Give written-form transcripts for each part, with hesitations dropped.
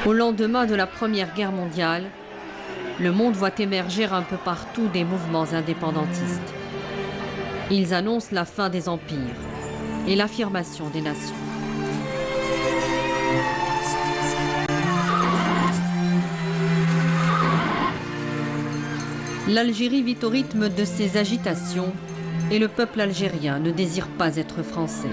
Au lendemain de la Première Guerre mondiale, le monde voit émerger un peu partout des mouvements indépendantistes. Ils annoncent la fin des empires et l'affirmation des nations. L'Algérie vit au rythme de ces agitations et le peuple algérien ne désire pas être français.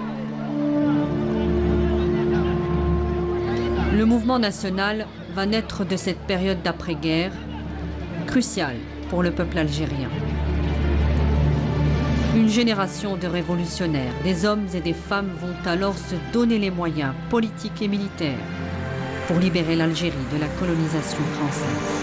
Le mouvement national va naître de cette période d'après-guerre, cruciale pour le peuple algérien. Une génération de révolutionnaires, des hommes et des femmes vont alors se donner les moyens politiques et militaires pour libérer l'Algérie de la colonisation française.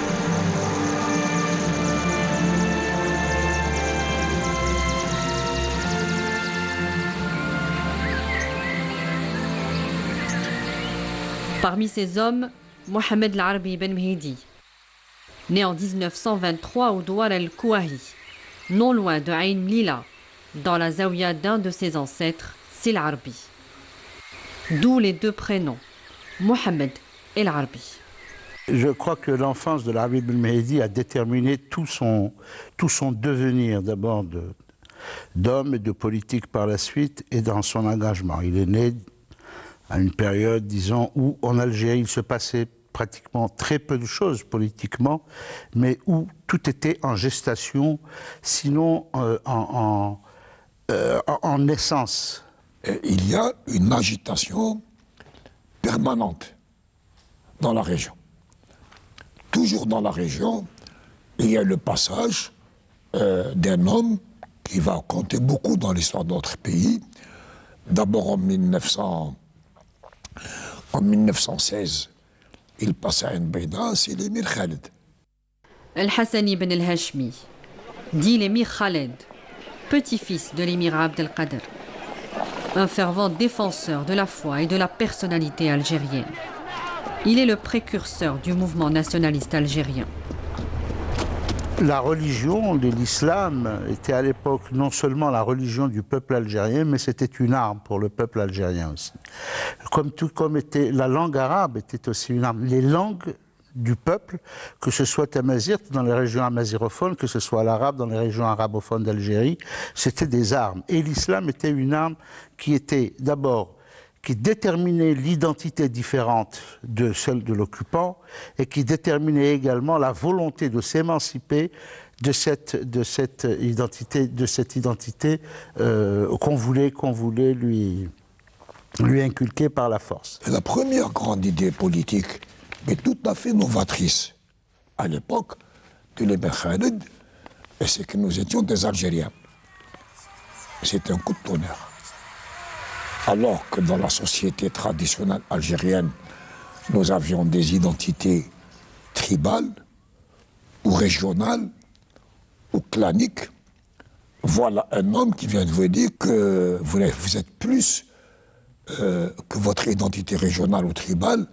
Parmi ces hommes, Mohamed El-Arbi Ben Mehdi, né en 1923 au Douar el-Kouahi, non loin de Ain Lila, dans la zaouia d'un de ses ancêtres, c'est l'Arbi. D'où les deux prénoms, Mohamed et l'Arbi. Je crois que l'enfance de l'Arbi Ben Mehdi a déterminé tout son devenir, d'abord d'homme et de politique par la suite, et dans son engagement. Il est né à une période, disons, où en Algérie il se passait pratiquement très peu de choses politiquement, mais où tout était en gestation, sinon en naissance. Il y a une agitation permanente dans la région. Toujours dans la région, il y a le passage d'un homme qui va compter beaucoup dans l'histoire de notre pays. D'abord en 1916, il passe à Nbeida, c'est l'émir Khaled. El-Hassani Ben El-Hashmi, dit l'émir Khaled, petit-fils de l'émir Abd el-Qader, un fervent défenseur de la foi et de la personnalité algérienne. Il est le précurseur du mouvement nationaliste algérien. La religion de l'islam était à l'époque non seulement la religion du peuple algérien, mais c'était une arme pour le peuple algérien aussi. Comme était, la langue arabe était aussi une arme. Les langues du peuple, que ce soit amazigh dans les régions amazigophones, que ce soit l'arabe dans les régions arabophones d'Algérie, c'était des armes. Et l'islam était une arme qui était d'abord qui déterminait l'identité différente de celle de l'occupant et qui déterminait également la volonté de s'émanciper de cette identité qu'on voulait lui inculquer par la force. La première grande idée politique, mais tout à fait novatrice à l'époque de l'émir Khaled, c'est que nous étions des Algériens. C'était un coup de tonnerre. Alors que dans la société traditionnelle algérienne, nous avions des identités tribales, ou régionales, ou claniques, voilà un homme qui vient de vous dire que vous êtes plus que votre identité régionale ou tribale,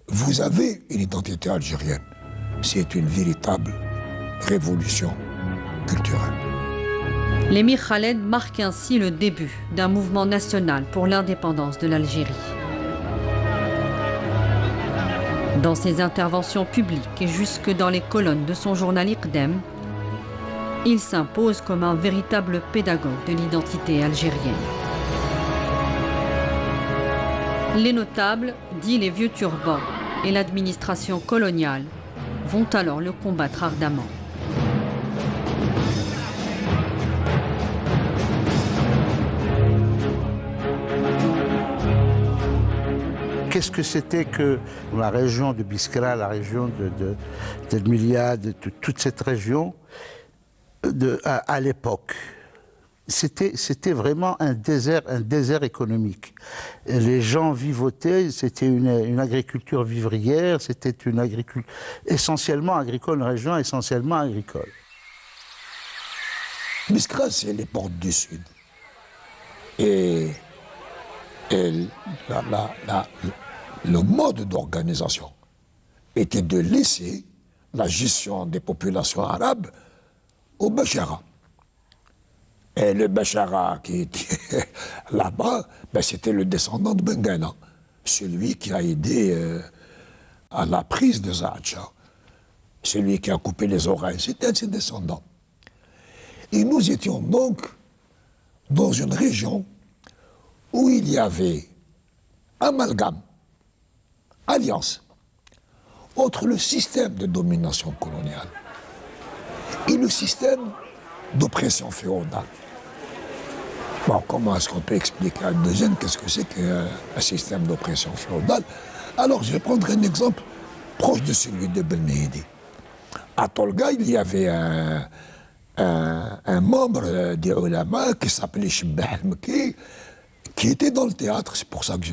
vous avez une identité algérienne. C'est une véritable révolution culturelle. L'émir Khaled marque ainsi le début d'un mouvement national pour l'indépendance de l'Algérie. Dans ses interventions publiques et jusque dans les colonnes de son journal Iqdem, il s'impose comme un véritable pédagogue de l'identité algérienne. Les notables, dits les vieux turbans, et l'administration coloniale vont alors le combattre ardemment. Qu'est-ce que c'était que la région de Biskra, la région d'El-Milia, de toute cette région à l'époque? C'était vraiment un désert économique. Les gens vivotaient, c'était une agriculture vivrière, c'était une agriculture essentiellement agricole, une région essentiellement agricole. Biskra, c'est les portes du sud. Et le mode d'organisation était de laisser la gestion des populations arabes au Bachara. Et le Bachara qui était là-bas, ben c'était le descendant de Bengana, celui qui a aidé à la prise de Zaatcha, celui qui a coupé les oreilles, c'était un de ses descendants. Et nous étions donc dans une région où il y avait amalgame, alliance, entre le système de domination coloniale et le système d'oppression féodale. Bon, comment est-ce qu'on peut expliquer à un deuxième qu'est-ce que c'est qu'un système d'oppression féodale? Alors, je vais prendre un exemple proche de celui de Ben Mehdi. À Tolga, il y avait un membre des ulama qui s'appelait Shibbah al-Mekki, qui était dans le théâtre, c'est pour ça que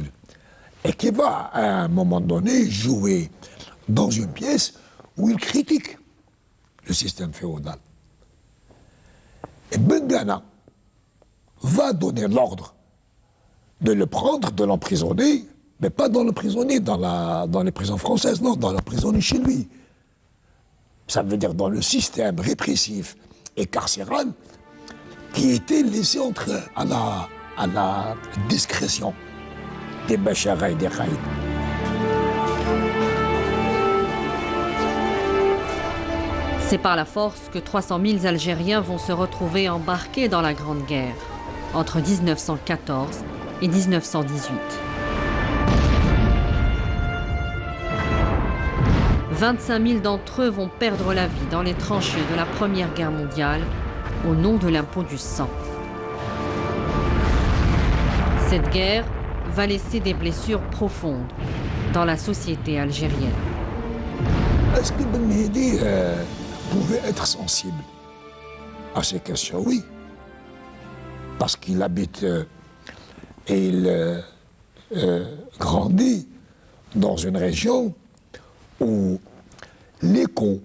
et qui va, à un moment donné, jouer dans une pièce où il critique le système féodal. Et Ben Gana va donner l'ordre de le prendre, de l'emprisonner, mais pas dans l'emprisonner dans les prisons françaises, non, dans l'emprisonner chez lui. Ça veut dire dans le système répressif et carcéral qui était laissé à la discrétion des Bachara et des Khaïd. C'est par la force que 300 000 Algériens vont se retrouver embarqués dans la Grande Guerre entre 1914 et 1918. 25 000 d'entre eux vont perdre la vie dans les tranchées de la Première Guerre mondiale au nom de l'impôt du sang. Cette guerre va laisser des blessures profondes dans la société algérienne. Est-ce que Ben Mehdi pouvait être sensible à ces questions? Oui. Parce qu'il habite et il grandit dans une région où l'écho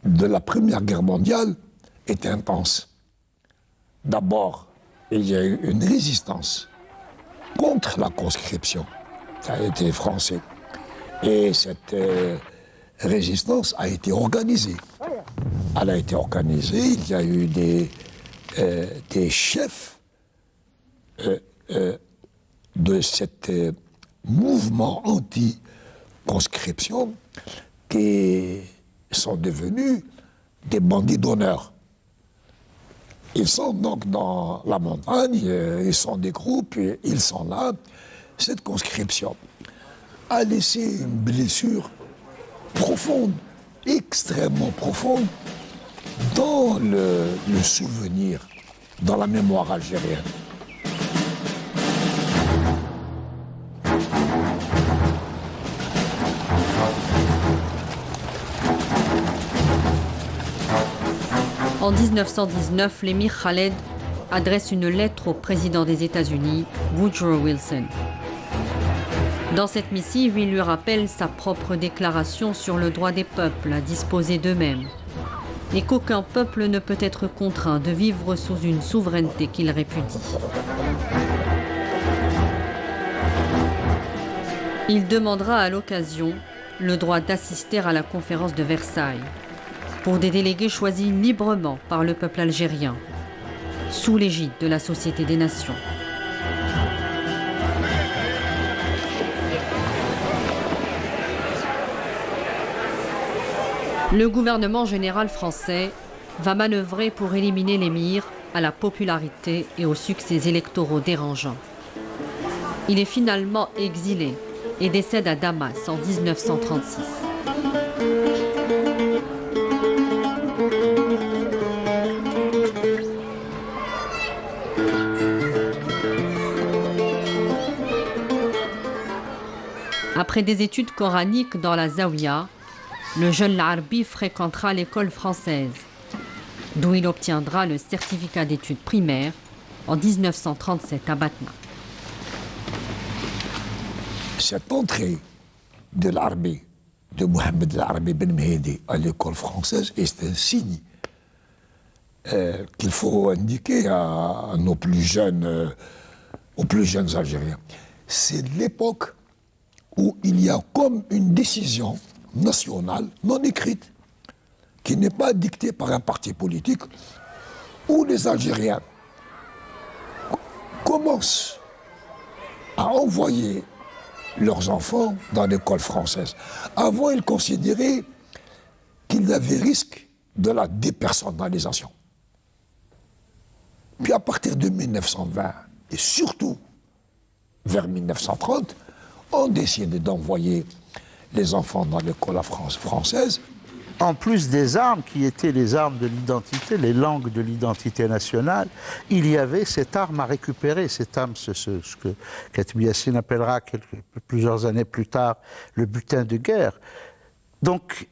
de la Première Guerre mondiale est intense. D'abord, il y a eu une résistance contre la conscription. Ça a été français. Et cette résistance a été organisée. Elle a été organisée, il y a eu des chefs de ce mouvement anti-conscription qui sont devenus des bandits d'honneur. Ils sont donc dans la montagne, ils sont des groupes, ils sont là. Cette conscription a laissé une blessure profonde, extrêmement profonde, dans le souvenir, dans la mémoire algérienne. En 1919, l'émir Khaled adresse une lettre au président des États-Unis, Woodrow Wilson. Dans cette missive, il lui rappelle sa propre déclaration sur le droit des peuples à disposer d'eux-mêmes et qu'aucun peuple ne peut être contraint de vivre sous une souveraineté qu'il répudie. Il demandera à l'occasion le droit d'assister à la conférence de Versailles pour des délégués choisis librement par le peuple algérien, sous l'égide de la Société des Nations. Le gouvernement général français va manœuvrer pour éliminer l'émir à la popularité et aux succès électoraux dérangeants. Il est finalement exilé et décède à Damas en 1936. Après des études coraniques dans la Zawiya, le jeune Larbi fréquentera l'école française, d'où il obtiendra le certificat d'études primaires en 1937 à Batna. Cette entrée de l'Arbi, de Mohamed l'Arbi Ben Mehdi à l'école française est un signe qu'il faut indiquer à nos plus jeunes, aux plus jeunes Algériens. C'est l'époque où il y a comme une décision nationale, non écrite, qui n'est pas dictée par un parti politique, où les Algériens commencent à envoyer leurs enfants dans l'école française. Avant, ils considéraient qu'il y avait risque de la dépersonnalisation. Puis à partir de 1920, et surtout vers 1930, on décidé d'envoyer les enfants dans l'école française. En plus des armes qui étaient les armes de l'identité, les langues de l'identité nationale, il y avait cette arme à récupérer, cette arme, ce que Khatib Yassine appellera plusieurs années plus tard le butin de guerre. Donc,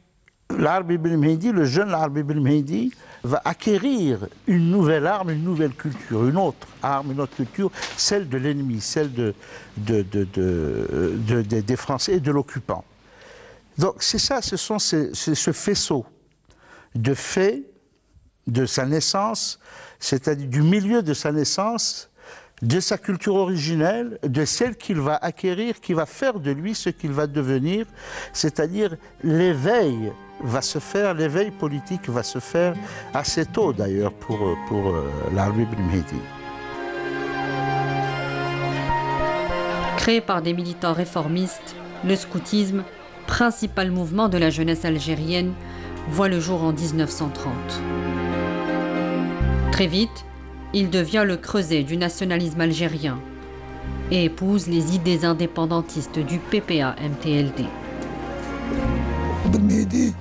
l'Arbi ibn Mehdi, le jeune Arbi ibn Mehdi, va acquérir une nouvelle arme, une nouvelle culture, une autre arme, une autre culture, celle de l'ennemi, celle des Français et de l'occupant. Donc c'est ça, c'est ce faisceau de faits de sa naissance, c'est-à-dire du milieu de sa naissance, de sa culture originelle, de celle qu'il va acquérir, qui va faire de lui ce qu'il va devenir, c'est-à-dire l'éveil va se faire, l'éveil politique va se faire assez tôt d'ailleurs pour l'Arbi ibn Mehdi. Créé par des militants réformistes, le scoutisme, principal mouvement de la jeunesse algérienne, voit le jour en 1930. Très vite, il devient le creuset du nationalisme algérien et épouse les idées indépendantistes du PPA-MTLD. Ibn Mehdi,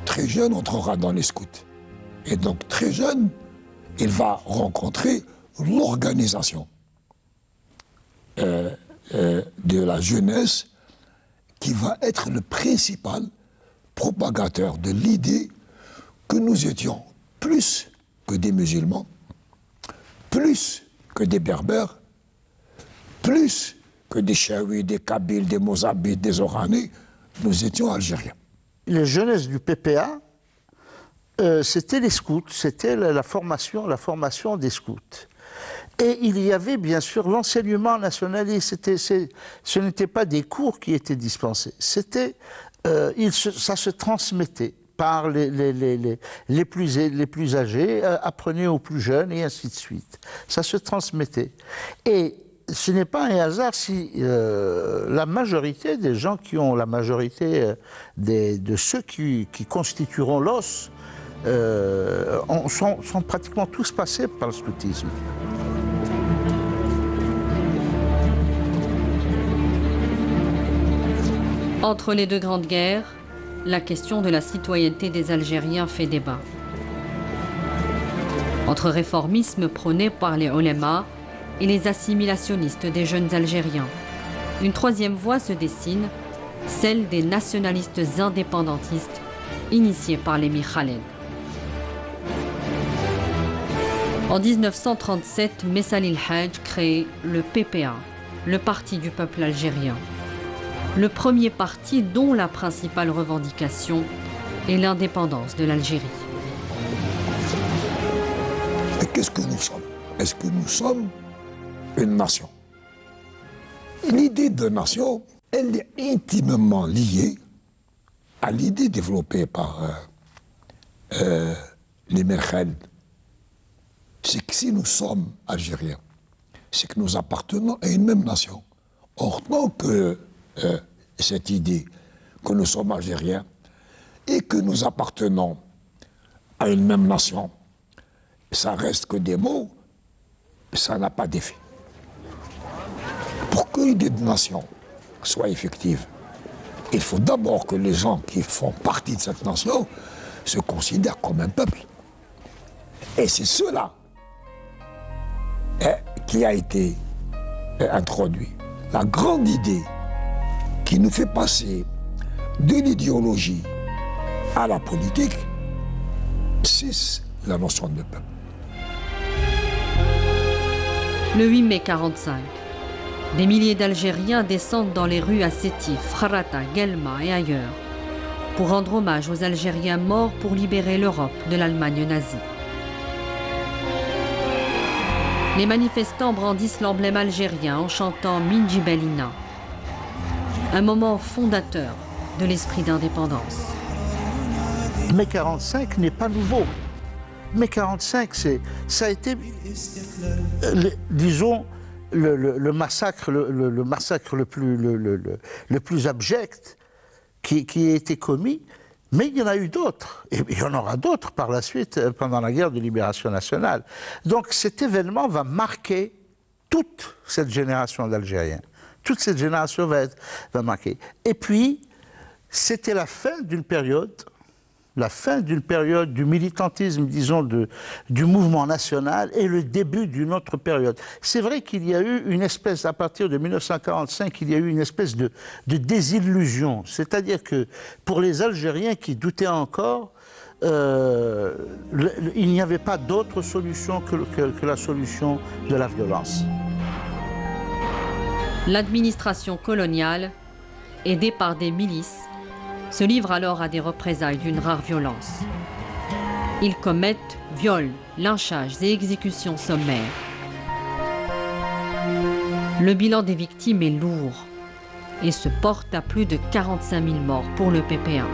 très jeune, entrera dans les scouts. Et donc, très jeune, il va rencontrer l'organisation de la jeunesse qui va être le principal propagateur de l'idée que nous étions plus que des musulmans, plus que des berbères, plus que des chaouis, des kabyles, des mozabites, des oranais, nous étions algériens. Les jeunesses du PPA, c'était les scouts, c'était la formation des scouts. Et il y avait bien sûr l'enseignement nationaliste, ce n'étaient pas des cours qui étaient dispensés, ça se transmettait par les plus âgés, apprenaient aux plus jeunes et ainsi de suite. Ça se transmettait. Et ce n'est pas un hasard si la majorité des gens qui ont la majorité de ceux qui constitueront l'os sont pratiquement tous passés par le scoutisme. Entre les deux grandes guerres, la question de la citoyenneté des Algériens fait débat. Entre réformisme prôné par les oulémas et les assimilationnistes des jeunes Algériens, une troisième voie se dessine, celle des nationalistes indépendantistes initiés par l'émir Khaled. En 1937, Messalil Hadj crée le PPA, le Parti du peuple algérien. Le premier parti dont la principale revendication est l'indépendance de l'Algérie. Et qu'est-ce que nous sommes? Est-ce que nous sommes une nation? L'idée de nation, elle est intimement liée à l'idée développée par l'émir Khaled. C'est que si nous sommes algériens, c'est que nous appartenons à une même nation. Or, tant que cette idée que nous sommes algériens et que nous appartenons à une même nation, ça reste que des mots, ça n'a pas d'effet. Pour que l'idée de nation soit effective, il faut d'abord que les gens qui font partie de cette nation se considèrent comme un peuple. Et c'est cela qui a été introduit. La grande idée qui nous fait passer de l'idéologie à la politique, c'est la notion de peuple. Le 8 mai 1945, des milliers d'Algériens descendent dans les rues à Sétif, Kharrata, Guelma et ailleurs pour rendre hommage aux Algériens morts pour libérer l'Europe de l'Allemagne nazie. Les manifestants brandissent l'emblème algérien en chantant Minji Bellina, un moment fondateur de l'esprit d'indépendance. Mai 45 n'est pas nouveau. Mai 45, ça a été, disons, le massacre, le massacre le plus abject qui a été commis, mais il y en a eu d'autres, et il y en aura d'autres par la suite pendant la guerre de libération nationale. Donc cet événement va marquer toute cette génération d'Algériens. Toute cette génération va marquer. Et puis, c'était la fin d'une période du militantisme, disons, du mouvement national et le début d'une autre période. C'est vrai qu'il y a eu une espèce, à partir de 1945, il y a eu une espèce de désillusion. C'est-à-dire que pour les Algériens qui doutaient encore, il n'y avait pas d'autre solution que la solution de la violence. L'administration coloniale, aidée par des milices, se livre alors à des représailles d'une rare violence. Ils commettent viols, lynchages et exécutions sommaires. Le bilan des victimes est lourd et se porte à plus de 45 000 morts pour le PPA.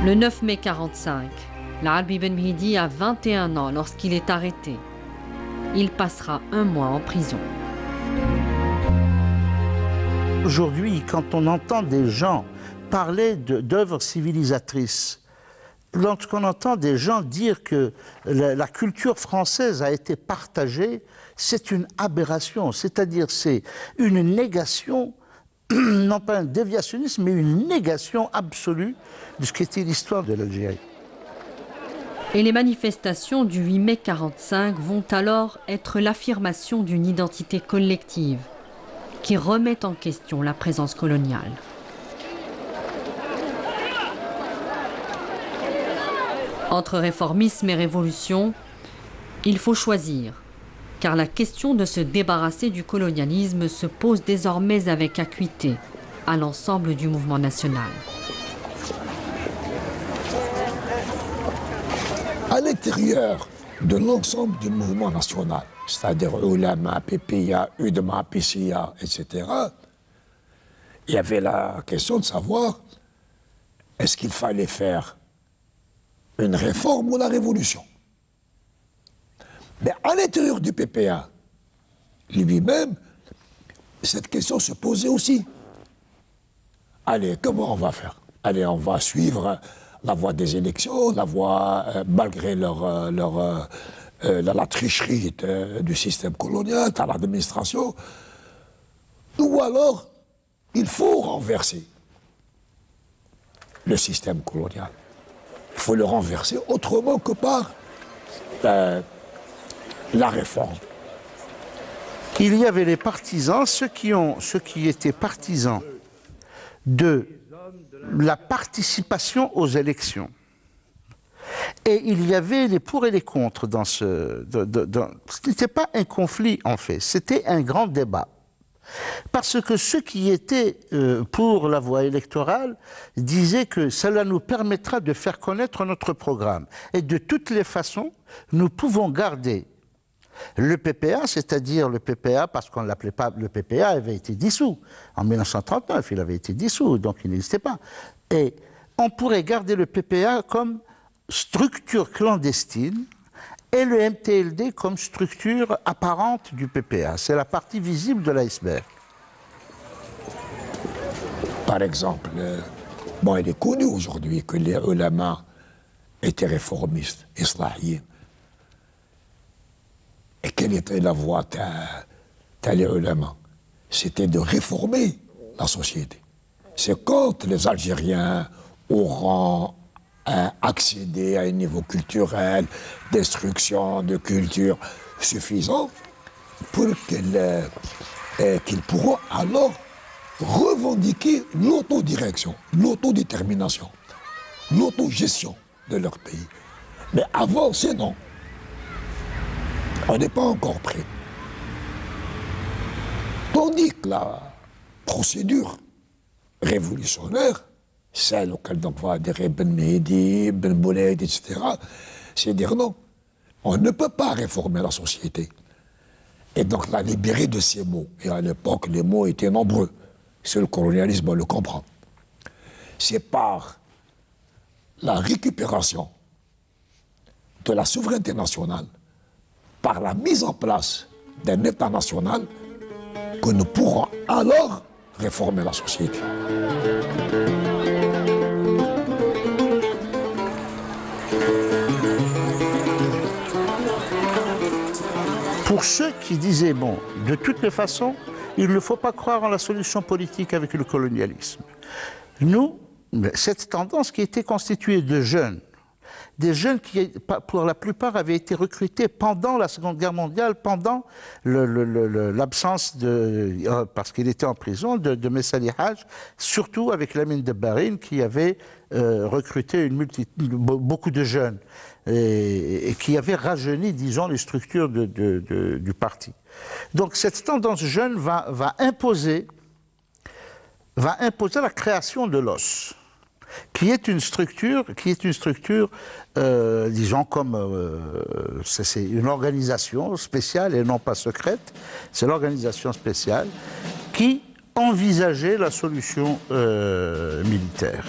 Le 9 mai 1945, l'Arbi Ben Mehdi a 21 ans lorsqu'il est arrêté. Il passera 1 mois en prison. Aujourd'hui, quand on entend des gens parler d'œuvres civilisatrices, lorsqu'on entend des gens dire que la culture française a été partagée, c'est une aberration, c'est-à-dire c'est une négation, non pas un déviationnisme, mais une négation absolue de ce qu'était l'histoire de l'Algérie. Et les manifestations du 8 mai 1945 vont alors être l'affirmation d'une identité collective qui remet en question la présence coloniale. Entre réformisme et révolution, il faut choisir, car la question de se débarrasser du colonialisme se pose désormais avec acuité à l'ensemble du mouvement national. À l'intérieur de l'ensemble du mouvement national, c'est-à-dire Ulama, PPA, UDMA, PCA, etc., il y avait la question de savoir est-ce qu'il fallait faire une réforme ou la révolution. Mais à l'intérieur du PPA lui-même, cette question se posait aussi. Allez, comment on va faire? Allez, on va suivre la voie des élections, la voie, malgré la tricherie du système colonial, à l'administration, ou alors il faut renverser le système colonial. Il faut le renverser autrement que par la réforme. Il y avait les partisans, ceux qui étaient partisans de la participation aux élections. Et il y avait les pour et les contre dans ce n'était pas un conflit en fait, c'était un grand débat. Parce que ceux qui étaient pour la voie électorale disaient que cela nous permettra de faire connaître notre programme. Et de toutes les façons, nous pouvons garder le PPA, c'est-à-dire le PPA, parce qu'on ne l'appelait pas le PPA, avait été dissous. En 1939, il avait été dissous, donc il n'existait pas. Et on pourrait garder le PPA comme structure clandestine et le MTLD comme structure apparente du PPA. C'est la partie visible de l'iceberg. Par exemple, bon, il est connu aujourd'hui que les ulama étaient réformistes, islahiens. Et quelle était la voie des ulama? C'était de réformer la société. C'est quand les Algériens auront accédé à un niveau culturel, d'instruction, de culture suffisant pour qu'ils pourront alors revendiquer l'autodirection, l'autodétermination, l'autogestion de leur pays. Mais avant, c'est non. On n'est pas encore prêt. Tandis que la procédure révolutionnaire, celle auquel donc va adhérer Ben Mehdi, Ben Boulaid, etc., c'est dire non, on ne peut pas réformer la société. Et donc la libérer de ces mots. Et à l'époque, les mots étaient nombreux. C'est le colonialisme, on le comprend. C'est par la récupération de la souveraineté nationale par la mise en place d'un État national que nous pourrons alors réformer la société. Pour ceux qui disaient, bon, de toutes les façons, il ne faut pas croire en la solution politique avec le colonialisme. Nous, cette tendance qui était constituée de jeunes, des jeunes qui, pour la plupart, avaient été recrutés pendant la Seconde Guerre mondiale, pendant l'absence parce qu'il était en prison, de Messali Hadj, surtout avec Lamine Debarine, qui avait recruté beaucoup de jeunes et qui avait rajeuni, disons, les structures du parti. Donc cette tendance jeune va imposer la création de l'OS, qui est une structure, disons, comme c'est une organisation spéciale et non pas secrète. C'est l'organisation spéciale qui envisageait la solution militaire.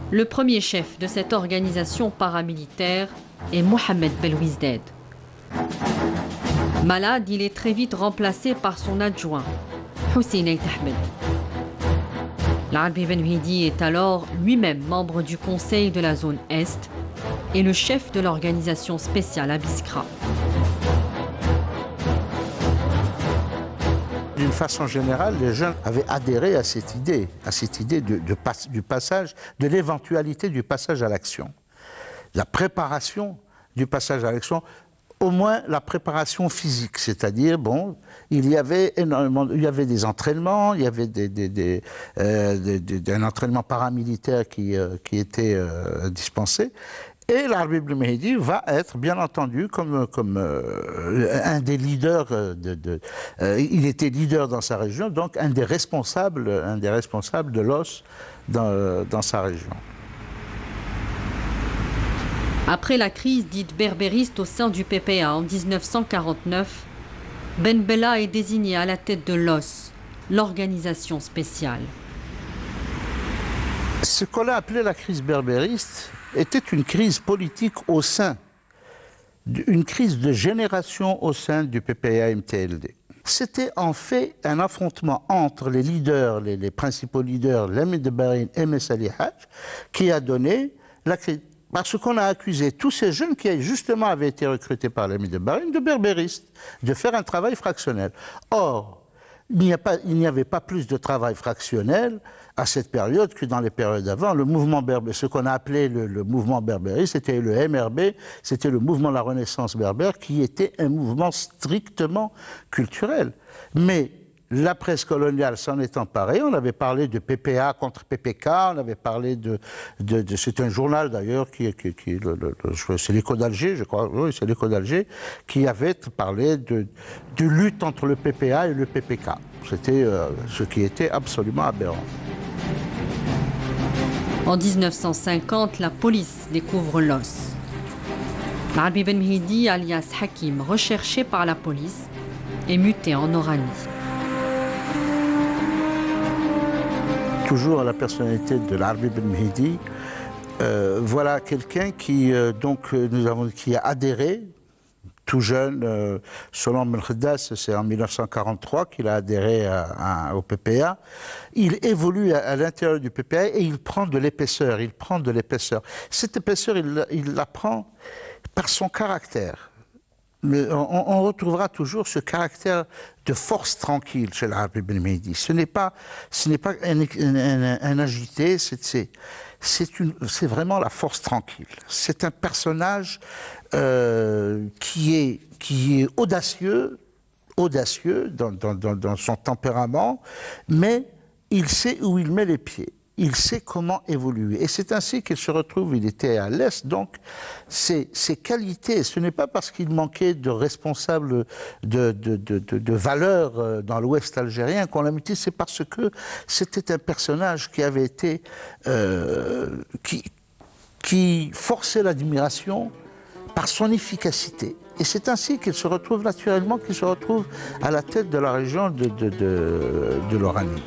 Le premier chef de cette organisation paramilitaire est Mohamed Belouizdad. Malade, il est très vite remplacé par son adjoint, Hussein Ait Ahmed. L'Arbi Ben Mhidi est alors lui-même membre du conseil de la zone Est et le chef de l'organisation spéciale à Biskra. D'une façon générale, les jeunes avaient adhéré à cette idée du passage, de l'éventualité du passage à l'action. La préparation du passage à l'action, au moins la préparation physique, c'est-à-dire, bon, il y avait des entraînements, il y avait un entraînement paramilitaire qui était dispensé. Et l'Arbi Ben Mhidi va être, bien entendu, comme un des leaders, il était leader dans sa région, donc un des responsables de l'OS dans sa région. Après la crise dite berbériste au sein du PPA en 1949, Ben Bella est désigné à la tête de l'OS, l'organisation spéciale. Ce qu'on a appelé la crise berbériste était une crise politique une crise de génération au sein du PPA-MTLD. C'était en fait un affrontement entre les leaders, les principaux leaders, Lamine Debarine et Messali Hadj, qui a donné la crise. Parce qu'on a accusé tous ces jeunes qui justement avaient été recrutés par Lamine Debarine de berbéristes, de faire un travail fractionnel. Or, il n'y avait pas plus de travail fractionnel à cette période que dans les périodes avant. Le mouvement berbère, ce qu'on a appelé le mouvement berbériste, c'était le MRB, c'était le mouvement de la Renaissance berbère, qui était un mouvement strictement culturel. Mais la presse coloniale s'en est emparée. On avait parlé de PPA contre PPK, on avait parlé c'est un journal d'ailleurs, c'est l'Écho d'Alger, je crois, oui, c'est l'Écho d'Alger, qui avait parlé de lutte entre le PPA et le PPK. C'était ce qui était absolument aberrant. En 1950, la police découvre l'OS. L'Arbi Ben Mhidi, alias Hakim, recherché par la police, est muté en Oranie. Toujours à la personnalité de l'Arbi Ben Mhidi, voilà quelqu'un qui a adhéré, tout jeune, selon Melkhedas, c'est en 1943 qu'il a adhéré au PPA. Il évolue à l'intérieur du PPA et il prend de l'épaisseur, Cette épaisseur, il la prend par son caractère. On retrouvera toujours ce caractère de force tranquille chez l'Arbi Ben Mhidi. Ce n'est pas un agité, c'est vraiment la force tranquille. C'est un personnage qui est audacieux dans son tempérament, mais il sait où il met les pieds. Il sait comment évoluer. Et c'est ainsi qu'il se retrouve, il était à l'Est, donc ses qualités, ce n'est pas parce qu'il manquait de responsables de valeurs dans l'Ouest algérien qu'on l'a muté, c'est parce que c'était un personnage qui avait été... qui forçait l'admiration par son efficacité. Et c'est ainsi qu'il se retrouve naturellement, à la tête de la région de l'Oranie.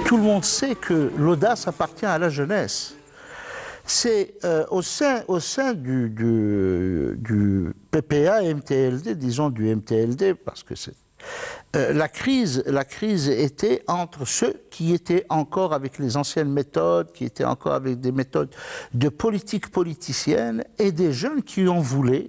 tout le monde sait que l'audace appartient à la jeunesse. C'est au sein du PPA MTLD, disons du MTLD, parce que c'est la crise était entre ceux qui étaient encore avec les anciennes méthodes, qui étaient encore avec des méthodes de politique politicienne, et des jeunes qui en voulaient,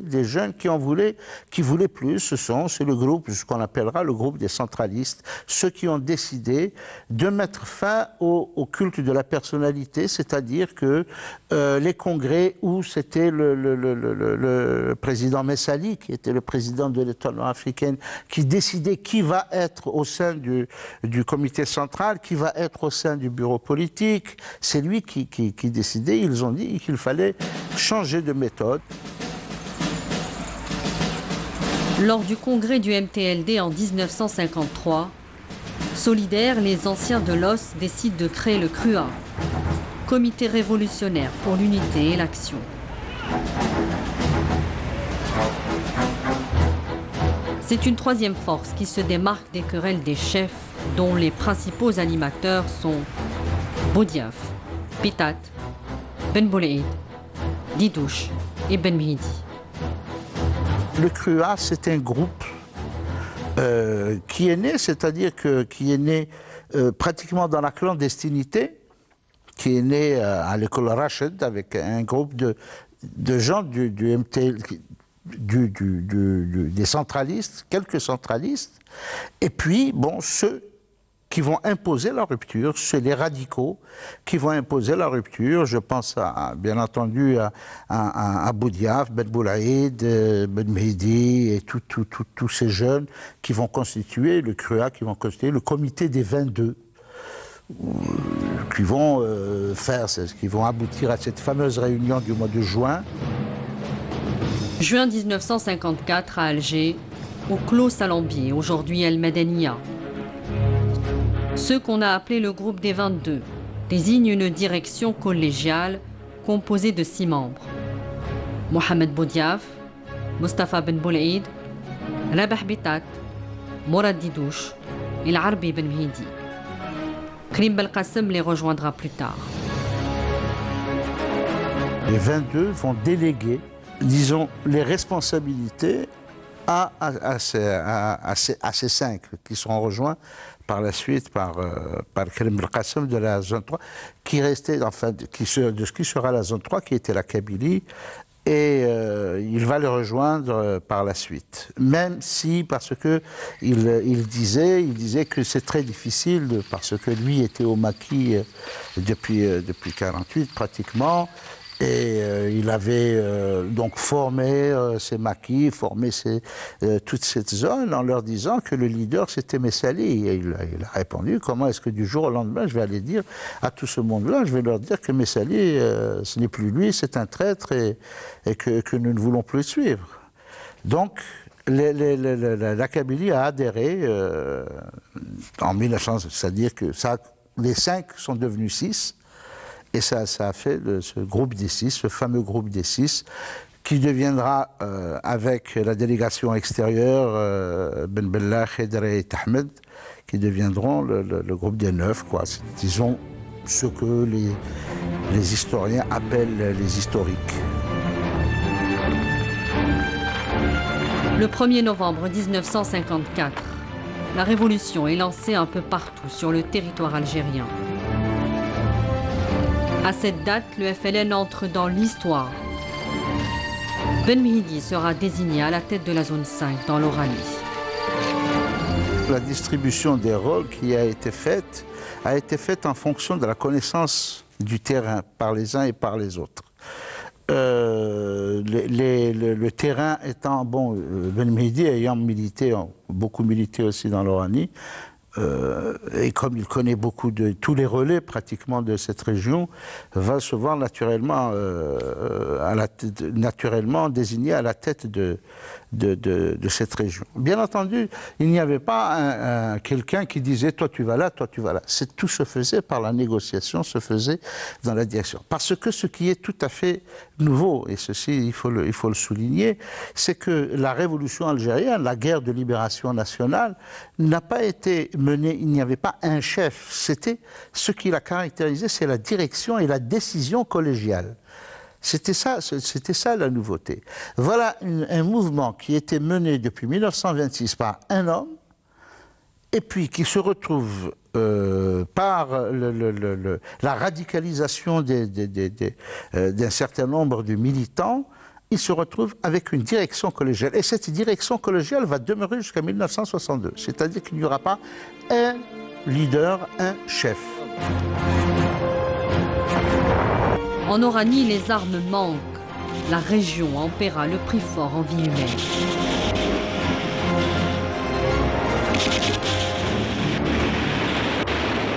qui voulaient plus. C'est le groupe, ce qu'on appellera le groupe des centralistes, ceux qui ont décidé de mettre fin au culte de la personnalité, c'est-à-dire que les congrès où c'était le président Messali, qui était le président de l'État nord-africain, qui décidait qui va être au sein du comité central, qui va être au sein du bureau politique. C'est lui qui décidait. Ils ont dit qu'il fallait changer de méthode. Lors du congrès du MTLD en 1953, solidaires, les anciens de l'OS décident de créer le CRUA, Comité révolutionnaire pour l'unité et l'action. C'est une troisième force qui se démarque des querelles des chefs, dont les principaux animateurs sont Boudiaf, Bitat, Ben Boulaïd, Didouche et Ben Mehidi. Le CRUA, c'est un groupe qui est né, c'est-à-dire qui est né pratiquement dans la clandestinité, qui est né à l'école Rachid avec un groupe de gens du MTL, des centralistes, quelques centralistes, et puis, bon, ceux qui vont imposer la rupture, c'est les radicaux qui vont imposer la rupture. Je pense bien entendu à Boudiaf, Ben Boulaïd, Ben Mehidi et tous ces jeunes qui vont constituer le CRUA, qui vont constituer le comité des 22, qui vont qui vont aboutir à cette fameuse réunion du mois de juin. Juin 1954 à Alger, au Clos Salambier, aujourd'hui El Madania. Ceux qu'on a appelés le groupe des 22 désignent une direction collégiale composée de 6 membres. Mohamed Boudiaf, Mustafa Ben Boulaïd, Rabah Bitat, Mourad Didouche et l'Arbi Ben Mehidi. Karim Belkacem les rejoindra plus tard. Les 22 vont déléguer, disons, les responsabilités à ces 5 qui seront rejoints par la suite par Karim Belkacem de la zone 3, qui restait, enfin, de ce qui sera la zone 3, qui était la Kabylie, et il va le rejoindre par la suite. Même si, parce que il disait que c'est très difficile, parce que lui était au maquis depuis 1948 pratiquement, et il avait donc formé ces maquis, formé toute cette zone en leur disant que le leader c'était Messali. Et il a répondu: comment est-ce que du jour au lendemain je vais aller dire à tout ce monde-là, je vais leur dire que Messali ce n'est plus lui, c'est un traître et que nous ne voulons plus le suivre. Donc la Kabylie a adhéré en 1900, c'est-à-dire que les 5 sont devenus 6. Et ça a fait ce groupe des 6, ce fameux groupe des 6, qui deviendra, avec la délégation extérieure, Ben Bella, Khedre et Ahmed, qui deviendront le groupe des 9, quoi. Disons ce que les historiens appellent les historiques. Le 1er novembre 1954, la révolution est lancée un peu partout sur le territoire algérien. À cette date, le FLN entre dans l'histoire. Ben Mehidi sera désigné à la tête de la zone 5 dans l'Oranie. La distribution des rôles qui a été faite en fonction de la connaissance du terrain par les uns et par les autres. Le terrain étant, bon, Ben Mehidi ayant milité, beaucoup milité aussi dans l'Oranie, et comme il connaît beaucoup tous les relais pratiquement de cette région, va se voir naturellement naturellement désigné à la tête de cette région. Bien entendu, il n'y avait pas quelqu'un qui disait « toi tu vas là, toi tu vas là ». Tout se faisait par la négociation, se faisait dans la direction. Parce que ce qui est tout à fait nouveau, et ceci il faut le souligner, c'est que la révolution algérienne, la guerre de libération nationale, n'a pas été menée, il n'y avait pas un chef, c'était ce qui l'a caractérisé, c'est la direction et la décision collégiale. C'était ça la nouveauté. Voilà un mouvement qui était mené depuis 1926 par un homme, et puis qui se retrouve par la radicalisation d'un certain nombre de militants, il se retrouve avec une direction collégiale. Et cette direction collégiale va demeurer jusqu'à 1962. C'est-à-dire qu'il n'y aura pas un leader, un chef. En Oranie, les armes manquent. La région en paiera le prix fort en vie humaine.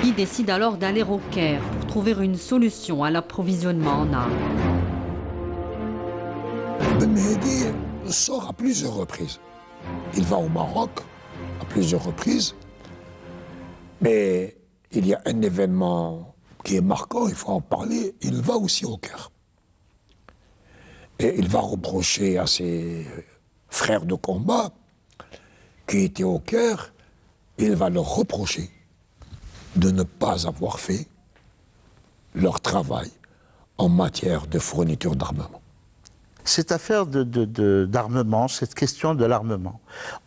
Il décide alors d'aller au Caire pour trouver une solution à l'approvisionnement en armes. Ben Mehdi sort à plusieurs reprises. Il va au Maroc à plusieurs reprises, mais il y a un événement qui est marquant, il faut en parler, il va aussi au Caire. Et il va reprocher à ses frères de combat qui étaient au Caire, il va leur reprocher de ne pas avoir fait leur travail en matière de fourniture d'armement. Cette affaire d'armement, cette question de l'armement,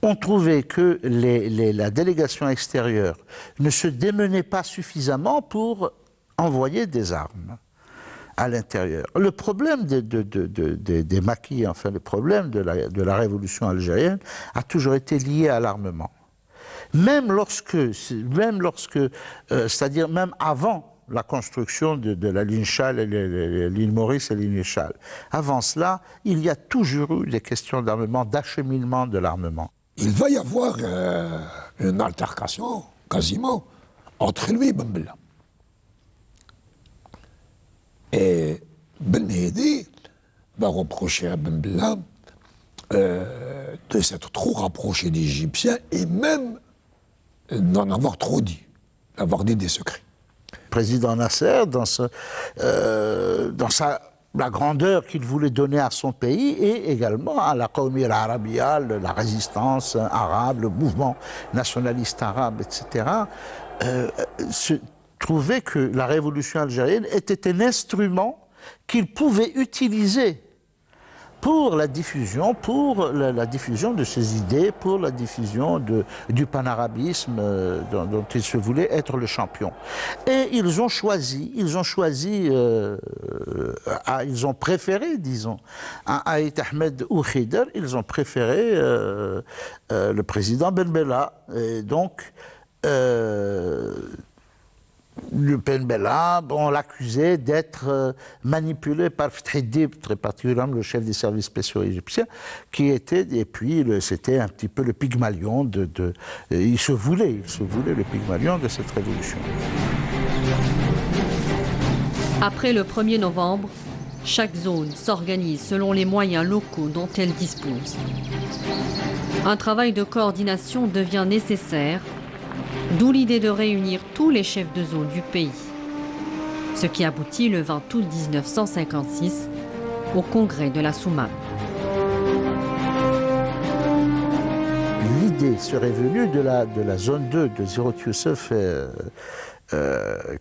on trouvait que la délégation extérieure ne se démenait pas suffisamment pour envoyer des armes à l'intérieur. Le problème des maquis, enfin le problème de la révolution algérienne a toujours été lié à l'armement. Même lorsque, c'est-à-dire même avant la construction de la ligne Chal, l'île Maurice et l'île Chal. Avant cela, il y a toujours eu des questions d'armement, d'acheminement de l'armement. Il va y avoir une altercation, quasiment, entre lui et Ben Bella. Et Ben Mehdi va reprocher à Ben Bella de s'être trop rapproché des Égyptiens et même d'en avoir trop dit, d'avoir dit des secrets. Le président Nasser, dans la grandeur qu'il voulait donner à son pays et également à la Qawmi al-Arabia, la résistance arabe, le mouvement nationaliste arabe, etc., se trouvait que la révolution algérienne était un instrument qu'il pouvait utiliser pour la diffusion de ses idées, pour la diffusion du panarabisme dont il se voulait être le champion. Et ils ont préféré, disons, à Aït Ahmed ou Khidr, ils ont préféré le président Ben Bella. Et donc, le Ben Bella, on l'accusait d'être manipulé par Fethi Dib, très particulièrement le chef des services spéciaux égyptiens, qui était, et puis c'était un petit peu le Pygmalion il se voulait le Pygmalion de cette révolution. Après le 1er novembre, chaque zone s'organise selon les moyens locaux dont elle dispose. Un travail de coordination devient nécessaire, d'où l'idée de réunir tous les chefs de zone du pays, ce qui aboutit le 20 août 1956 au congrès de la Soumam. L'idée serait venue de la zone 2 de Zirot Youssef,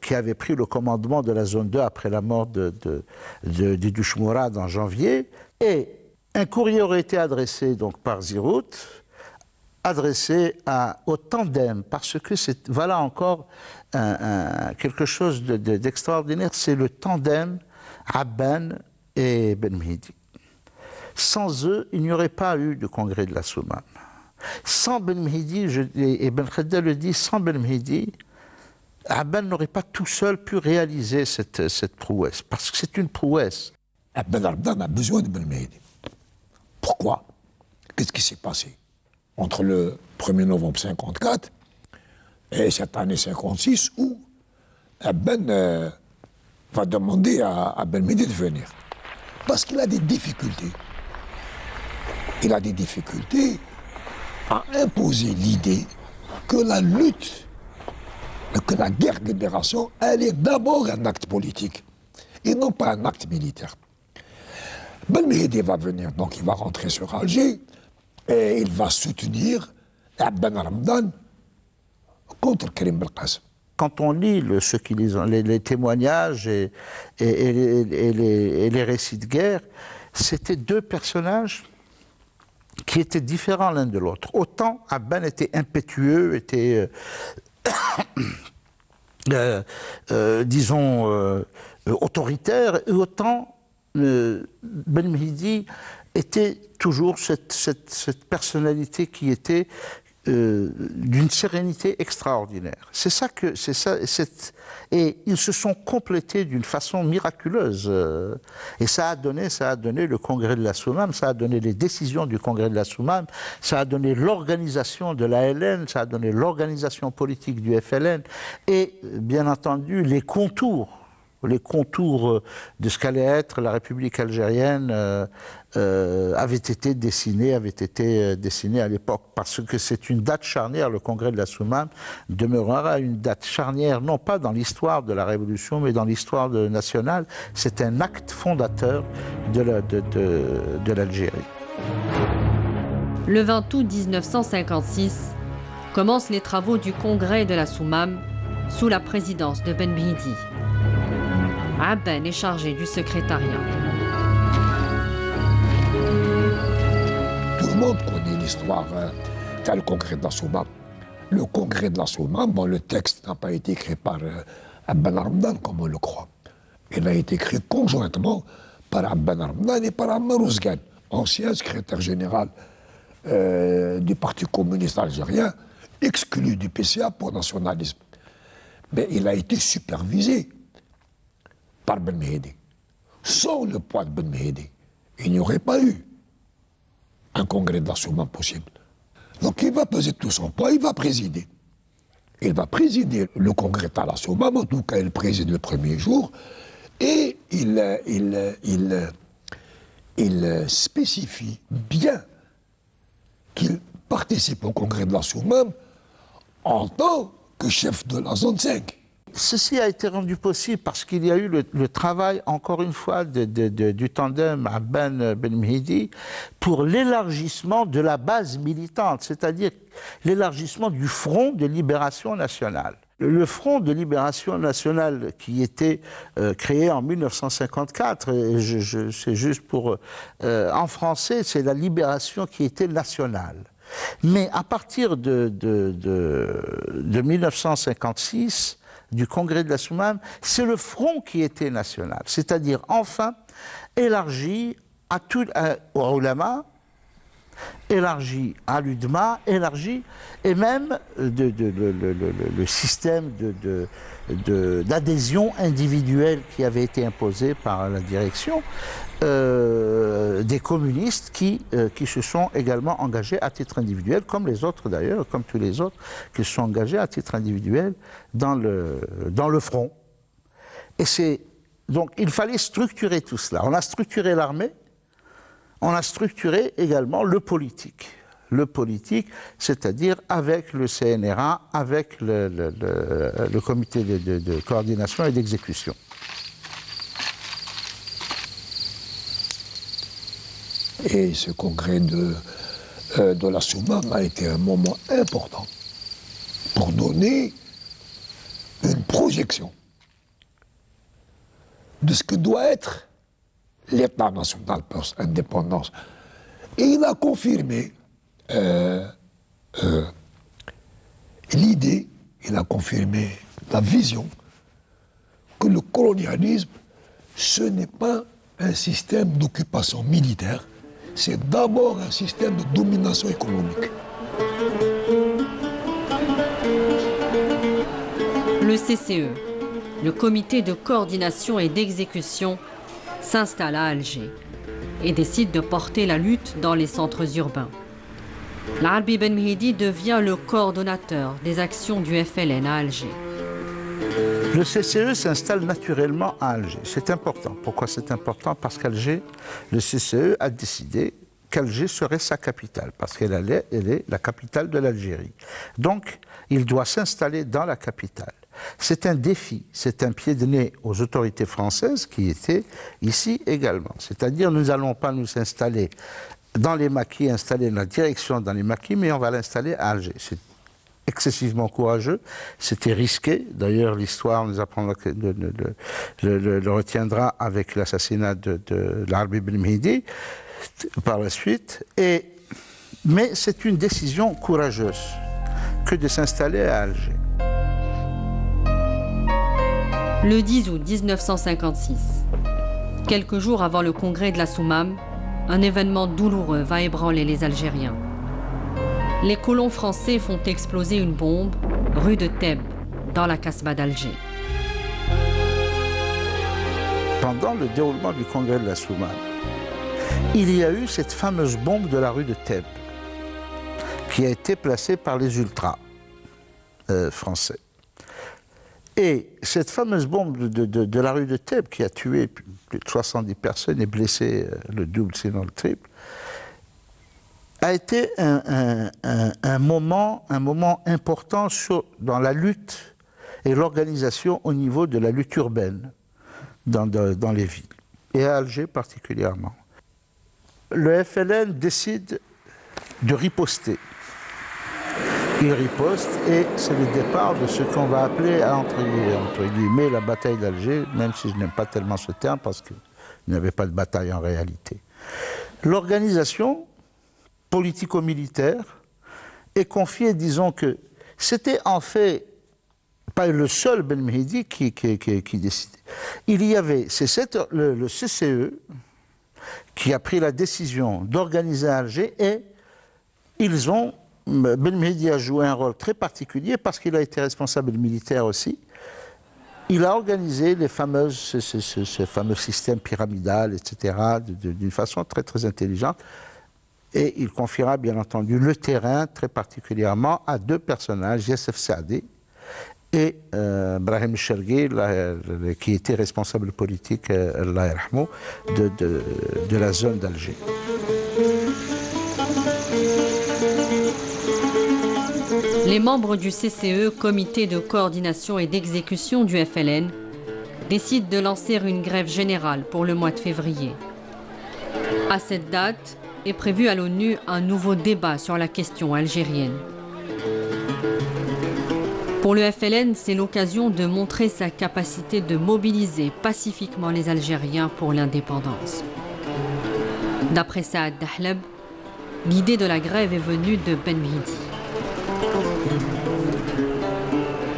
qui avait pris le commandement de la zone 2 après la mort de Duch Mourad en janvier, et un courrier aurait été adressé donc par Zirot, adressé au tandem, parce que voilà encore quelque chose d'extraordinaire, c'est le tandem Abban et Ben Mehdi. Sans eux, il n'y aurait pas eu de congrès de la Soumam. Sans Ben Mehdi, et Ben Khedda le dit, sans Ben Mehdi, Abban n'aurait pas tout seul pu réaliser cette prouesse, parce que c'est une prouesse. Ben Abdan a besoin de Ben Mehdi. Pourquoi? Qu'est-ce qui s'est passé entre le 1er novembre 1954 et cette année 1956 où Ben va demander à Ben Mehdi de venir. Parce qu'il a des difficultés. Il a des difficultés à imposer l'idée que la lutte, que la guerre de libération, elle est d'abord un acte politique et non pas un acte militaire. Ben Mehdi va venir, donc il va rentrer sur Alger et il va soutenir Ben Ramdan contre Karim Belkacem. Quand on lit les témoignages et les récits de guerre, c'était deux personnages qui étaient différents l'un de l'autre. Autant Abban était impétueux, était, disons, autoritaire, et autant Ben Mehdi était toujours cette personnalité qui était d'une sérénité extraordinaire. Et ils se sont complétés d'une façon miraculeuse. Et ça a donné le congrès de la Soumam, ça a donné les décisions du congrès de la Soumam, ça a donné l'organisation de l'ALN, ça a donné l'organisation politique du FLN, et bien entendu les contours de ce qu'allait être la République algérienne avaient été dessinés à l'époque, parce que c'est une date charnière. Le congrès de la Soumam demeurera une date charnière, non pas dans l'histoire de la Révolution, mais dans l'histoire nationale. C'est un acte fondateur de l'Algérie. Le 20 août 1956 commencent les travaux du congrès de la Soumam sous la présidence de Ben Mehdi. Abban est chargé du secrétariat. Tout le monde connaît l'histoire du congrès de la Soumam. Le congrès de la Soumam, bon, le texte n'a pas été écrit par Ben Ramdan, comme on le croit. Il a été écrit conjointement par Ben Ramdan et par Ammar Ouzgan, ancien secrétaire général du Parti communiste algérien, exclu du PCA pour nationalisme. Mais il a été supervisé par Ben Mehdi. Sans le poids de Ben Mehdi, il n'y aurait pas eu un congrès de la Soumam possible. Donc il va peser tout son poids, il va présider. Il va présider le congrès de la Soumam, en tout cas il préside le premier jour, et il spécifie bien qu'il participe au congrès de la Soumam en tant que chef de la zone 5. Ceci a été rendu possible parce qu'il y a eu le travail, encore une fois, du tandem Abban-Ben Mehdi pour l'élargissement de la base militante, c'est-à-dire l'élargissement du Front de Libération Nationale. Le Front de Libération Nationale qui était créé en 1954, c'est juste pour... en français, c'est la libération qui était nationale. Mais à partir de 1956, du congrès de la Soumam, c'est le front qui était national, c'est-à-dire enfin élargi à tout, au ulama, élargi à l'UDMA, élargi, et même le système d'adhésion individuelle qui avait été imposé par la direction, des communistes qui se sont également engagés à titre individuel, comme les autres d'ailleurs, comme tous les autres, qui se sont engagés à titre individuel dans le front. Et donc il fallait structurer tout cela. On a structuré l'armée, on a structuré également le politique. Le politique, c'est-à-dire avec le CNRA, avec le comité de coordination et d'exécution. Et ce congrès de la Soumam a été un moment important pour donner une projection de ce que doit être l'État national post-indépendance. Et il a confirmé l'idée, il a confirmé la vision que le colonialisme, ce n'est pas un système d'occupation militaire, c'est d'abord un système de domination économique. Le CCE, le comité de coordination et d'exécution, s'installe à Alger et décide de porter la lutte dans les centres urbains. L'Arbi Ben Mehdi devient le coordonnateur des actions du FLN à Alger. Le CCE s'installe naturellement à Alger. C'est important. Pourquoi c'est important? Parce qu'Alger, le CCE a décidé qu'Alger serait sa capitale, parce elle est la capitale de l'Algérie. Donc, il doit s'installer dans la capitale. C'est un défi, c'est un pied de nez aux autorités françaises qui étaient ici également. C'est-à-dire, nous n'allons pas nous installer dans les maquis, installer la direction dans les maquis, mais on va l'installer à Alger. C'est excessivement courageux, c'était risqué. D'ailleurs, l'histoire nous apprendra le retiendra avec l'assassinat de l'Arbi Ben Mehdi par la suite. Mais c'est une décision courageuse que de s'installer à Alger. Le 10 août 1956, quelques jours avant le congrès de la Soumam, un événement douloureux va ébranler les Algériens. Les colons français font exploser une bombe rue de Thèbes, dans la Casbah d'Alger. Pendant le déroulement du congrès de la Soumam, il y a eu cette fameuse bombe de la rue de Thèbes qui a été placée par les ultras français. Et cette fameuse bombe de la rue de Thèbes qui a tué plus de 70 personnes et blessé le double, sinon le triple, a été un moment important dans la lutte et l'organisation au niveau de la lutte urbaine dans les villes, et à Alger particulièrement. Le FLN décide de riposter. Il riposte et c'est le départ de ce qu'on va appeler, entre guillemets, la bataille d'Alger, même si je n'aime pas tellement ce terme parce qu'il n'y avait pas de bataille en réalité. L'organisation politico-militaire est confiée, disons que c'était en fait pas le seul Ben Mehdi qui décidait. Il y avait, le CCE qui a pris la décision d'organiser Alger et Ben Mehdi a joué un rôle très particulier parce qu'il a été responsable militaire aussi. Il a organisé ce fameux système pyramidal, etc., d'une façon très très intelligente. Et il confiera bien entendu le terrain très particulièrement à deux personnages, Youssef Saadi et Brahim Chergui, qui était responsable politique, Allah yarhamou, de la zone d'Alger. Les membres du CCE, Comité de coordination et d'exécution du FLN, décident de lancer une grève générale pour le mois de février. À cette date est prévu à l'ONU un nouveau débat sur la question algérienne. Pour le FLN, c'est l'occasion de montrer sa capacité de mobiliser pacifiquement les Algériens pour l'indépendance. D'après Saad Dahleb, l'idée de la grève est venue de Ben Mehdi.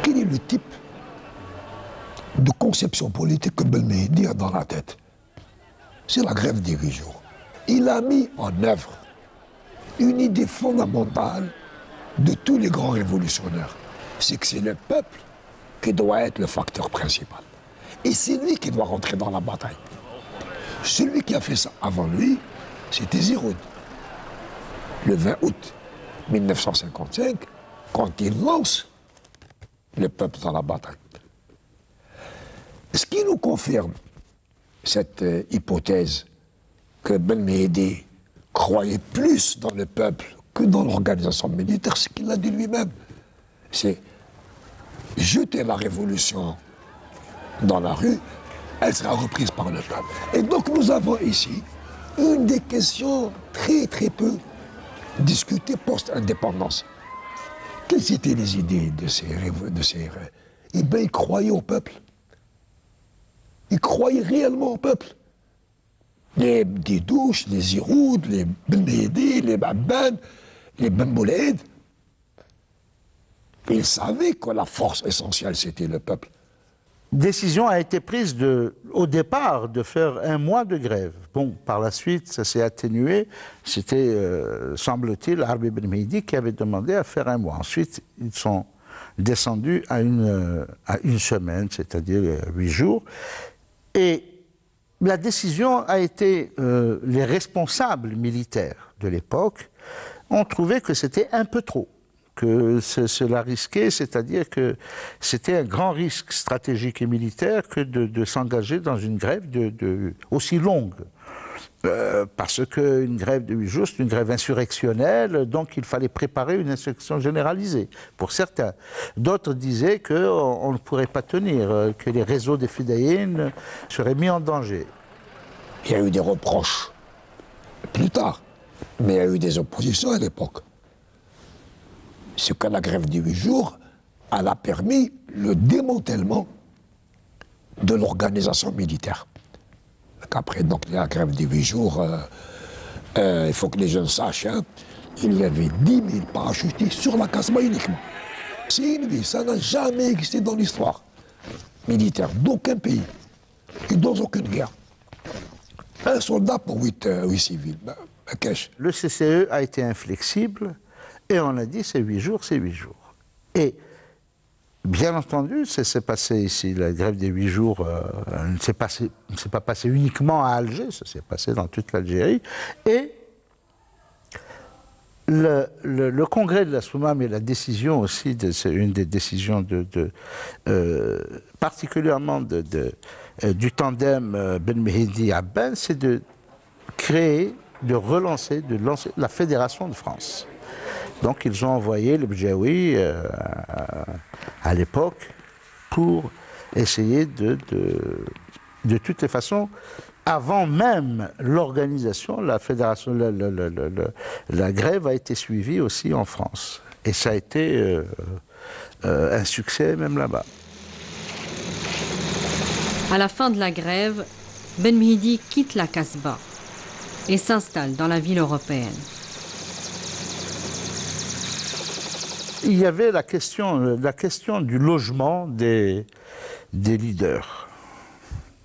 Quel est le type de conception politique que Ben Mehdi a dans la tête? C'est la grève des 8 jours. Il a mis en œuvre une idée fondamentale de tous les grands révolutionnaires. C'est que c'est le peuple qui doit être le facteur principal. Et c'est lui qui doit rentrer dans la bataille. Celui qui a fait ça avant lui, c'était Ziroud. Le 20 août 1955, quand il lance le peuple dans la bataille. Ce qui nous confirme cette hypothèse que Ben Mehdi croyait plus dans le peuple que dans l'organisation militaire, c'est qu'il a dit lui-même. C'est jeter la révolution dans la rue, elle sera reprise par le peuple. Et donc nous avons ici une des questions très très peu discutées post-indépendance. Quelles étaient les idées de ces Eh bien, ils croyaient au peuple. Ils croyaient réellement au peuple. Les Didouche, les Ziroud, les Ben Mehdi, les Babban, les Ben Mouled. Ils savaient que la force essentielle, c'était le peuple. Décision a été prise au départ de faire un mois de grève. Bon, par la suite, ça s'est atténué. C'était, semble-t-il, Arbi Ben Mehdi qui avait demandé à faire un mois. Ensuite, ils sont descendus à une semaine, c'est-à-dire 8 jours. Et la décision a été, les responsables militaires de l'époque ont trouvé que c'était un peu trop. que cela risquait, c'est-à-dire que c'était un grand risque stratégique et militaire que de s'engager dans une grève aussi longue. Parce qu'une grève de 8 jours, c'est une grève insurrectionnelle, donc il fallait préparer une insurrection généralisée, pour certains. D'autres disaient qu'on ne pourrait pas tenir, que les réseaux des fidayines seraient mis en danger. Il y a eu des reproches plus tard, mais il y a eu des oppositions à l'époque. Ce que la grève de 8 jours, elle a permis le démantèlement de l'organisation militaire. Après donc, la grève de 8 jours, il faut que les jeunes sachent, hein, il y avait 10 000 parachutistes sur la Casbah uniquement. C'est une vie, ça n'a jamais existé dans l'histoire militaire d'aucun pays, et dans aucune guerre. Un soldat pour 8 civils, qu'est-ce? Le CCE a été inflexible et on a dit c'est 8 jours, c'est 8 jours. Et bien entendu, c'est passé ici, la grève des 8 jours ne s'est pas passé uniquement à Alger, ça s'est passé dans toute l'Algérie. Et le congrès de la Soumam et la décision aussi, c'est une des décisions particulièrement du tandem Ben Mehdi-Abban, c'est de lancer la Fédération de France. Donc ils ont envoyé le Bjaoui à l'époque pour essayer de toutes les façons, avant même l'organisation, la fédération, la grève a été suivie aussi en France. Et ça a été un succès même là-bas. À la fin de la grève, Ben Mehdi quitte la Casbah et s'installe dans la ville européenne. Il y avait la question du logement des leaders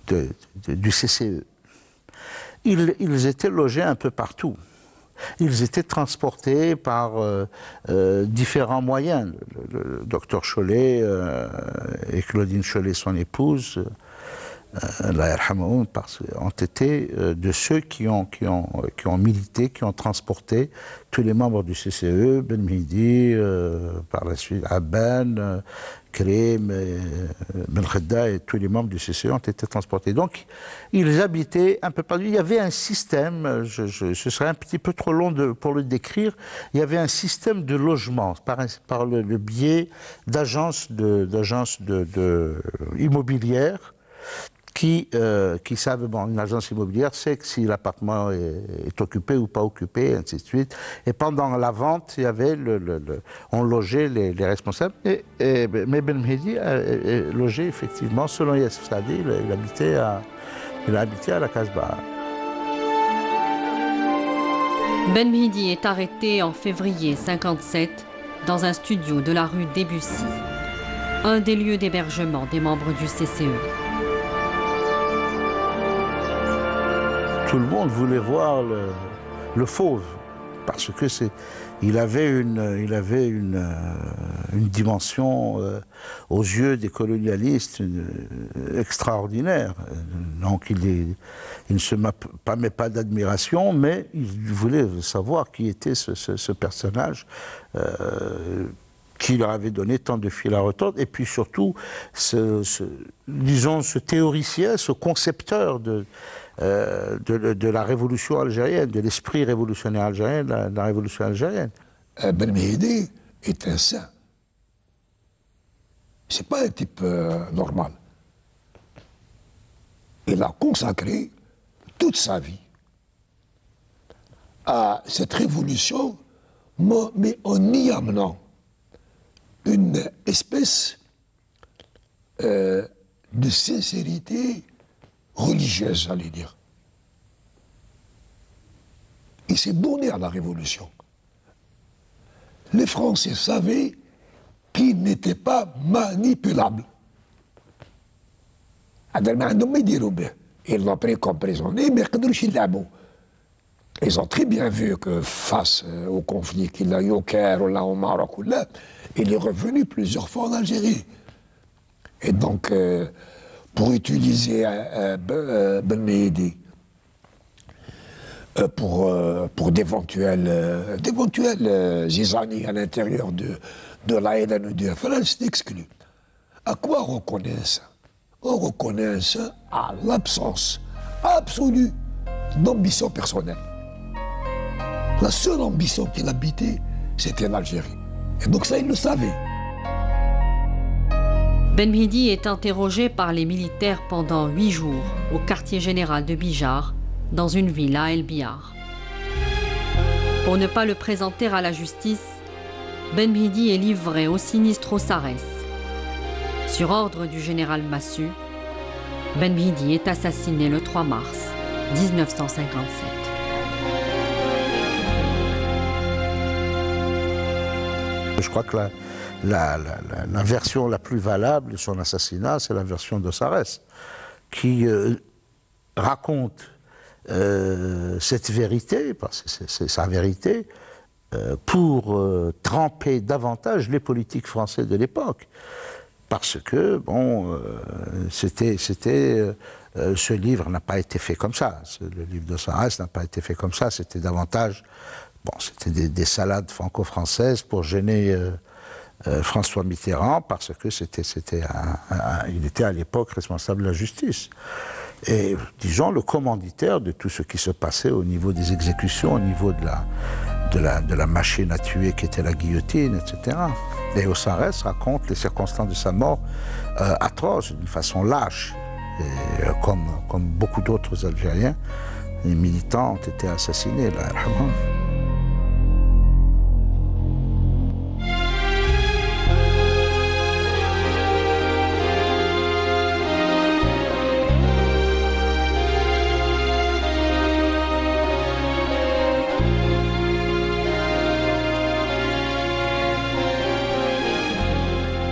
du CCE. Ils étaient logés un peu partout. Ils étaient transportés par différents moyens. Le docteur Chollet et Claudine Chollet, son épouse, ont été de ceux qui ont milité, qui ont transporté tous les membres du CCE, Ben Mehdi, par la suite Abban, Krim, Ben Khedda et tous les membres du CCE ont été transportés. Donc, ils habitaient un peu partout. Il y avait un système, ce serait un petit peu trop long pour le décrire, il y avait un système de logement par le biais d'agences immobilières qui savent, une agence immobilière sait que si l'appartement est occupé ou pas occupé, ainsi de suite. Et pendant la vente, il y avait on logeait les responsables. Mais Ben Mehdi a logé effectivement, selon Yassif Saadi, il a habité à la Casbah. Ben Mehdi est arrêté en février 1957 dans un studio de la rue Debussy, un des lieux d'hébergement des membres du CCE. Tout le monde voulait voir le fauve, parce que il avait une dimension aux yeux des colonialistes extraordinaire. Donc il ne se pâmait pas d'admiration, mais il voulait savoir qui était ce personnage qui leur avait donné tant de fil à retordre, et puis surtout, disons, ce théoricien, ce concepteur de la révolution algérienne, de l'esprit révolutionnaire algérien, de la révolution algérienne. Ben Mehdi est un saint. C'est pas un type normal. Il a consacré toute sa vie à cette révolution, mais en y amenant une espèce de sincérité religieuse, j'allais dire. Il s'est donné à la révolution. Les Français savaient qu'il n'était pas manipulable. Ils l'ont pris comme prisonnier, mais ils ont très bien vu que face au conflit qu'il a eu au Caire, ou là au Maroc, ou là, il est revenu plusieurs fois en Algérie. Et donc, pour utiliser Ben Mehdi, pour d'éventuelles zizanies à l'intérieur de l'ALN ou du FLN, c'est exclu. À quoi on reconnaît ça? On reconnaît ça à l'absence absolue d'ambition personnelle. La seule ambition qu'il habitait, c'était l'Algérie. Et donc ça, il le savait. Ben Mhidi est interrogé par les militaires pendant 8 jours au quartier général de Bijar, dans une villa à El Biar. Pour ne pas le présenter à la justice, Ben Mhidi est livré au Sinistro Sarès. Sur ordre du général Massu, Ben Mhidi est assassiné le 3 mars 1957. Je crois que la version la plus valable de son assassinat, c'est la version de Sarès, qui raconte cette vérité, parce que c'est sa vérité, pour tremper davantage les politiques français de l'époque. Parce que, bon, ce livre n'a pas été fait comme ça. Le livre de Sarès n'a pas été fait comme ça. C'était davantage, bon, c'était des salades franco-françaises pour gêner François Mitterrand, parce que il était à l'époque responsable de la justice. Et, disons, le commanditaire de tout ce qui se passait au niveau des exécutions, au niveau de la machine à tuer qui était la guillotine, etc. Et Sarès raconte les circonstances de sa mort atroces, d'une façon lâche. Et, comme beaucoup d'autres Algériens, les militants ont été assassinés. Là,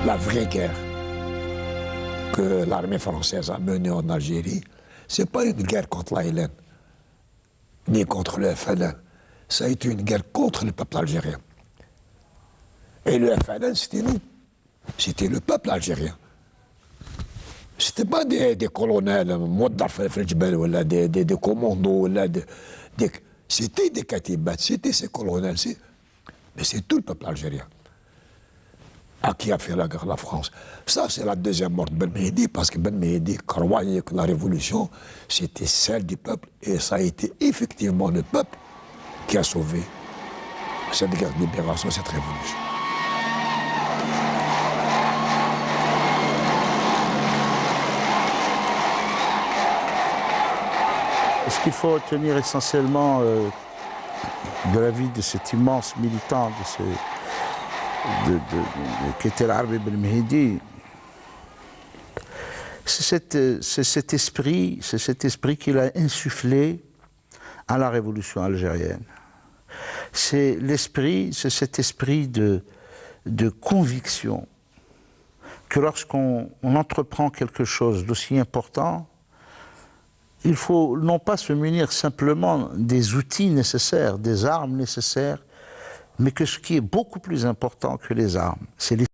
la vraie guerre que l'armée française a menée en Algérie, ce n'est pas une guerre contre l'ALN, ni contre le FLN. Ça a été une guerre contre le peuple algérien. Et le FLN, c'était nous. C'était le peuple algérien. Ce n'était pas des colonels, des commandos, c'était des katibat, c'était ces colonels. Mais c'est tout le peuple algérien à qui a fait la guerre la France. Ça, c'est la deuxième mort de Ben Mhidi, parce que Ben Mhidi croyait que la révolution, c'était celle du peuple, et ça a été effectivement le peuple qui a sauvé cette guerre de libération, cette révolution. Ce qu'il faut retenir essentiellement de la vie de cet immense militant, qui était l'Arbi Ben Mhidi, c'est cet esprit qu'il a insufflé à la révolution algérienne. C'est cet esprit de conviction que lorsqu'on entreprend quelque chose d'aussi important, il faut non pas se munir simplement des outils nécessaires, des armes nécessaires, mais que ce qui est beaucoup plus important que les armes, c'est